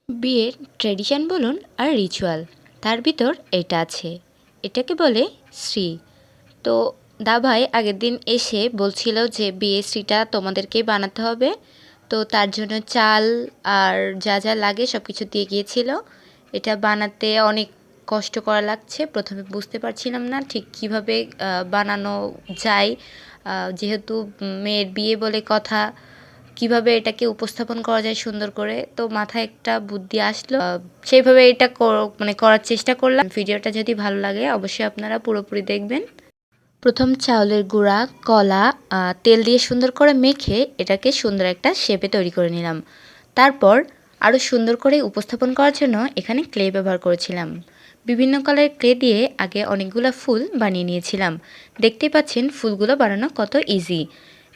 বিয়ের ট্র্যাডিশন বলুন আর রিচুয়াল, তার ভিতর এটা আছে। এটাকে বলে শ্রী। তো দাভাই আগের দিন এসে বলছিল যে বিয়ের শ্রীটা তোমাদেরকেই বানাতে হবে। তো তার জন্য চাল আর যা যা লাগে সব কিছু দিয়ে গিয়েছিল। এটা বানাতে অনেক কষ্ট করা লাগছে। প্রথমে বুঝতে পারছিলাম না ঠিক কিভাবে বানানো যায়। যেহেতু মেয়ের বিয়ে বলে কথা, কিভাবে এটাকে উপস্থাপন করা যায় সুন্দর করে, তো মাথায় একটা বুদ্ধি আসলো। সেইভাবে এটা মানে করার চেষ্টা করলাম। ভিডিওটা যদি ভালো লাগে অবশ্যই আপনারা পুরোপুরি দেখবেন। প্রথম চাউলের গুঁড়া, কলা, তেল দিয়ে সুন্দর করে মেখে এটাকে সুন্দর একটা শেপে তৈরি করে নিলাম। তারপর আরও সুন্দর করে উপস্থাপন করার জন্য এখানে ক্লে ব্যবহার করেছিলাম। বিভিন্ন কালারের ক্লে দিয়ে আগে অনেকগুলো ফুল বানিয়ে নিয়েছিলাম। দেখতেই পাচ্ছেন ফুলগুলো বানানো কত ইজি,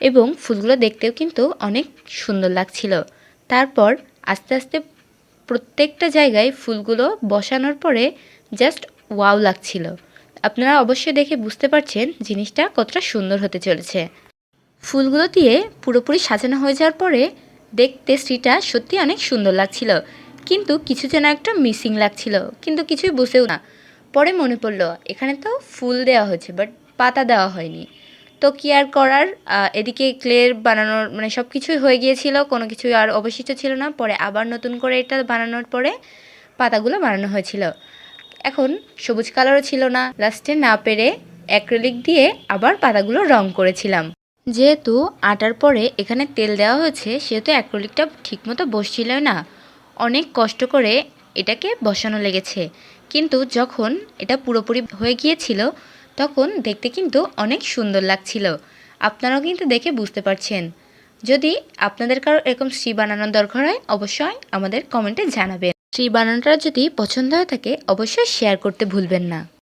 এবং ফুলগুলো দেখতেও কিন্তু অনেক সুন্দর লাগছিল। তারপর আস্তে আস্তে প্রত্যেকটা জায়গায় ফুলগুলো বসানোর পরে জাস্ট ওয়াও লাগছিল। আপনারা অবশ্যই দেখে বুঝতে পারছেন জিনিসটা কতটা সুন্দর হতে চলেছে। ফুলগুলো দিয়ে পুরোপুরি সাজানো হয়ে যাওয়ার পরে দেখতে শ্রীটা সত্যি অনেক সুন্দর লাগছিল, কিন্তু কিছু যেন একটা মিসিং লাগছিল, কিন্তু কিছুই বুঝেও না। পরে মনে পড়লো এখানে তো ফুল দেওয়া হয়েছে বাট পাতা দেওয়া হয়নি। তো কি আর করার, এদিকে ক্লের বানানোর মানে সব কিছুই হয়ে গিয়েছিল, কোনো কিছুই আর অবশিষ্ট ছিল না। পরে আবার নতুন করে এটা বানানোর পরে পাতাগুলো বানানো হয়েছিল। এখন সবুজ কালারও ছিল না, লাস্টে না পেরে অ্যাক্রিলিক দিয়ে আবার পাতাগুলো রং করেছিলাম। যেহেতু আটার পরে এখানে তেল দেওয়া হয়েছে সেহেতু অ্যাক্রিলিকটা ঠিকমতো বসছিল না। অনেক কষ্ট করে এটাকে বসানো লেগেছে, কিন্তু যখন এটা পুরোপুরি হয়ে গিয়েছিল তখন দেখতে কিন্তু অনেক সুন্দর লাগছিল। আপনারাও কিন্তু দেখে বুঝতে পারছেন। যদি আপনাদের কারো এরকম শ্রী বানানোর দরকার হয় অবশ্যই আমাদের কমেন্টে জানাবেন। শ্রী বানানোটা যদি পছন্দ হয়ে থাকে অবশ্যই শেয়ার করতে ভুলবেন না।